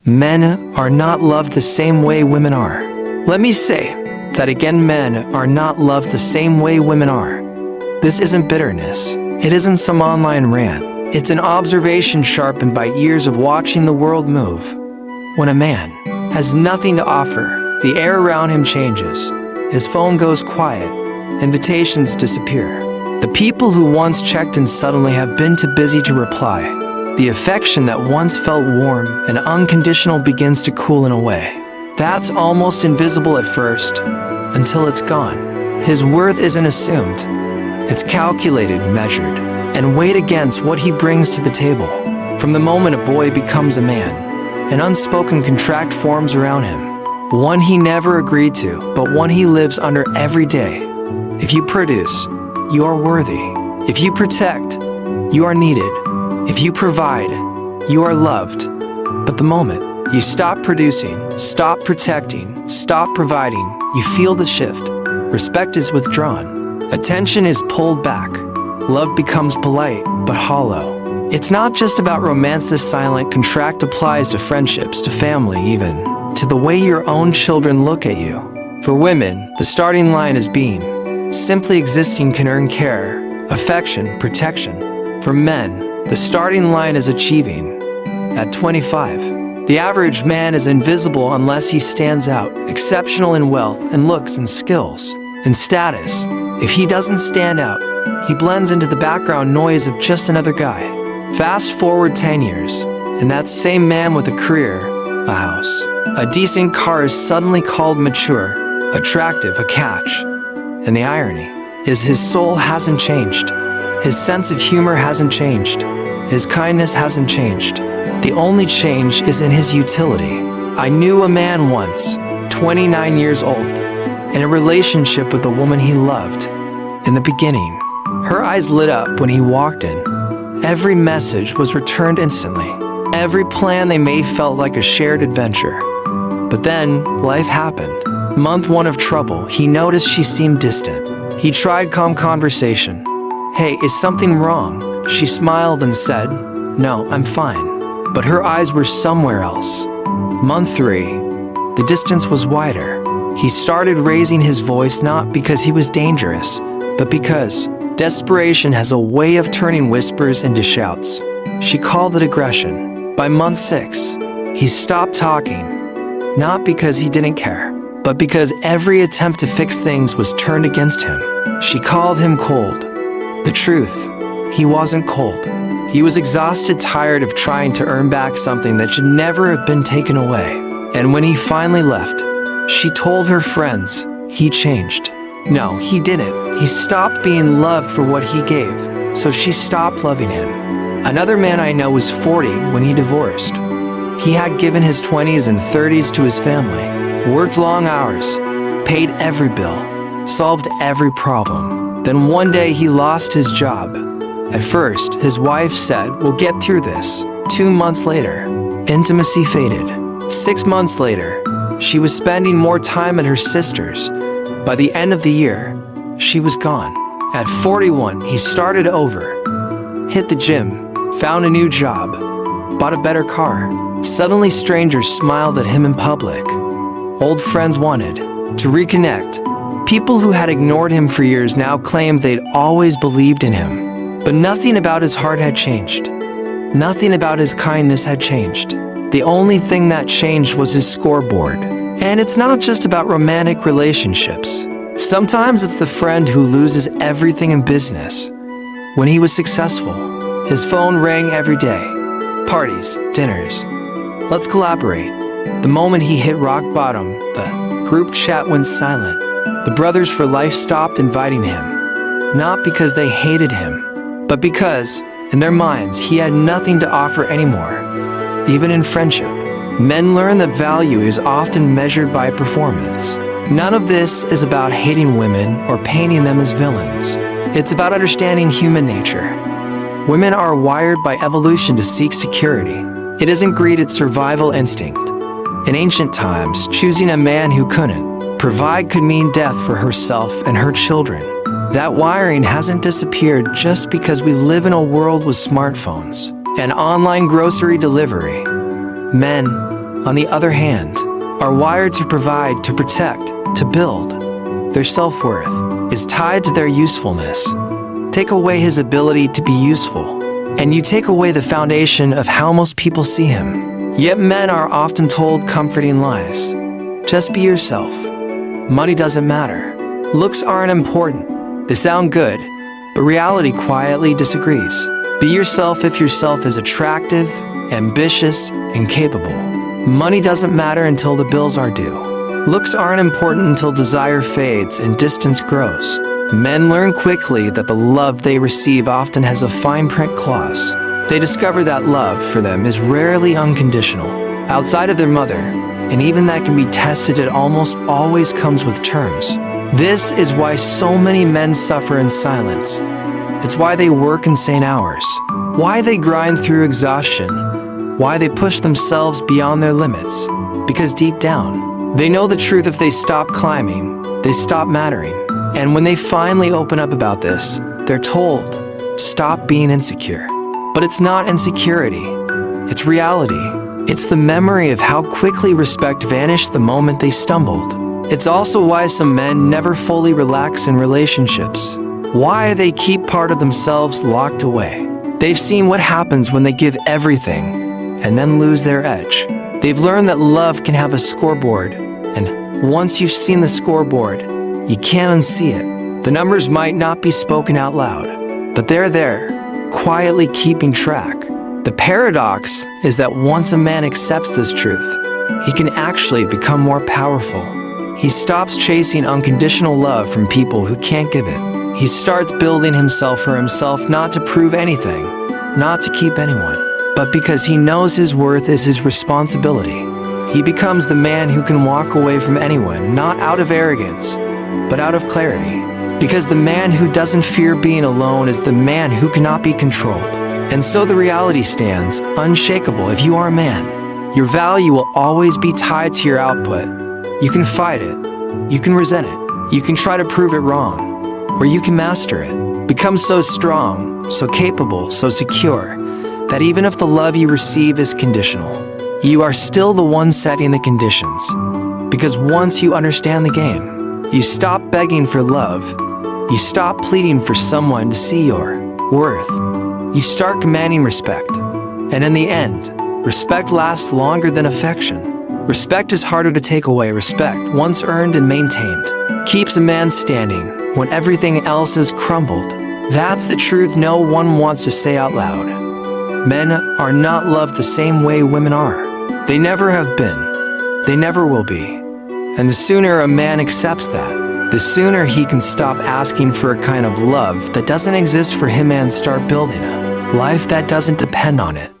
Men are not loved the same way women are. Let me say that again, men are not loved the same way women are. This isn't bitterness. It isn't some online rant. It's an observation sharpened by years of watching the world move. When a man has nothing to offer, the air around him changes. His phone goes quiet. Invitations disappear. The people who once checked in suddenly have been too busy to reply. The affection that once felt warm and unconditional begins to cool in a way that's almost invisible at first, until it's gone. His worth isn't assumed. It's calculated, measured, and weighed against what he brings to the table. From the moment a boy becomes a man, an unspoken contract forms around him. One he never agreed to, but one he lives under every day. If you produce, you are worthy. If you protect, you are needed. If you provide, you are loved. But the moment you stop producing, stop protecting, stop providing, you feel the shift. Respect is withdrawn. Attention is pulled back. Love becomes polite, but hollow. It's not just about romance. This silent contract applies to friendships, to family, even to the way your own children look at you. For women, the starting line is being. Simply existing can earn care, affection, protection. For men, the starting line is achieving. At 25, the average man is invisible unless he stands out, exceptional in wealth and looks and skills and status. If he doesn't stand out, he blends into the background noise of just another guy. Fast forward 10 years, and that same man with a career, a house, a decent car is suddenly called mature, attractive, a catch. And the irony is his soul hasn't changed. His sense of humor hasn't changed. His kindness hasn't changed. The only change is in his utility. I knew a man once, 29 years old, in a relationship with a woman he loved. In the beginning, her eyes lit up when he walked in. Every message was returned instantly. Every plan they made felt like a shared adventure. But then, life happened. Month 1 of trouble, he noticed she seemed distant. He tried calm conversation. "Hey, is something wrong?" She smiled and said, "No, I'm fine." But her eyes were somewhere else. Month 3, the distance was wider. He started raising his voice not because he was dangerous, but because desperation has a way of turning whispers into shouts. She called it aggression. By month 6, he stopped talking, not because he didn't care, but because every attempt to fix things was turned against him. She called him cold. The truth, he wasn't cold. He was exhausted, tired of trying to earn back something that should never have been taken away. And when he finally left, she told her friends, he changed. No, he didn't. He stopped being loved for what he gave, so she stopped loving him. Another man I know was 40 when he divorced. He had given his 20s and 30s to his family, worked long hours, paid every bill, solved every problem. Then one day he lost his job. At first, his wife said, "We'll get through this." 2 months later, intimacy faded. 6 months later, she was spending more time at her sister's. By the end of the year, she was gone. At 41, he started over, hit the gym, found a new job, bought a better car. Suddenly, strangers smiled at him in public. Old friends wanted to reconnect. People who had ignored him for years now claimed they'd always believed in him. But nothing about his heart had changed. Nothing about his kindness had changed. The only thing that changed was his scoreboard. And it's not just about romantic relationships. Sometimes it's the friend who loses everything in business. When he was successful, his phone rang every day. Parties, dinners. Let's collaborate. The moment he hit rock bottom, the group chat went silent. The brothers for life stopped inviting him. Not because they hated him, but because, in their minds, he had nothing to offer anymore. Even in friendship, men learn that value is often measured by performance. None of this is about hating women or painting them as villains. It's about understanding human nature. Women are wired by evolution to seek security. It isn't greed, it's survival instinct. In ancient times, choosing a man who couldn't provide could mean death for herself and her children. That wiring hasn't disappeared just because we live in a world with smartphones and online grocery delivery. Men, on the other hand, are wired to provide, to protect, to build. Their self-worth is tied to their usefulness. Take away his ability to be useful, and you take away the foundation of how most people see him. Yet men are often told comforting lies. Just be yourself. Money doesn't matter. Looks aren't important. They sound good, but reality quietly disagrees. Be yourself if yourself is attractive, ambitious, and capable. Money doesn't matter until the bills are due. Looks aren't important until desire fades and distance grows. Men learn quickly that the love they receive often has a fine print clause. They discover that love for them is rarely unconditional. Outside of their mother, and even that can be tested, it almost always comes with terms. This is why so many men suffer in silence. It's why they work insane hours, why they grind through exhaustion, why they push themselves beyond their limits. Because deep down, they know the truth: if they stop climbing, they stop mattering. And when they finally open up about this, they're told, stop being insecure. But it's not insecurity, it's reality. It's the memory of how quickly respect vanished the moment they stumbled. It's also why some men never fully relax in relationships. Why they keep part of themselves locked away. They've seen what happens when they give everything and then lose their edge. They've learned that love can have a scoreboard, and once you've seen the scoreboard, you can't unsee it. The numbers might not be spoken out loud, but they're there, quietly keeping track. The paradox is that once a man accepts this truth, he can actually become more powerful. He stops chasing unconditional love from people who can't give it. He starts building himself for himself, not to prove anything, not to keep anyone, but because he knows his worth is his responsibility. He becomes the man who can walk away from anyone, not out of arrogance, but out of clarity. Because the man who doesn't fear being alone is the man who cannot be controlled. And so the reality stands unshakable. If you are a man, your value will always be tied to your output. You can fight it, you can resent it, you can try to prove it wrong, or you can master it. Become so strong, so capable, so secure, that even if the love you receive is conditional, you are still the one setting the conditions. Because once you understand the game, you stop begging for love, you stop pleading for someone to see your worth. You start commanding respect, and in the end, respect lasts longer than affection. Respect is harder to take away. Respect, once earned and maintained, keeps a man standing when everything else has crumbled. That's the truth no one wants to say out loud. Men are not loved the same way women are. They never have been. They never will be. And the sooner a man accepts that, the sooner he can stop asking for a kind of love that doesn't exist for him and start building a life that doesn't depend on it.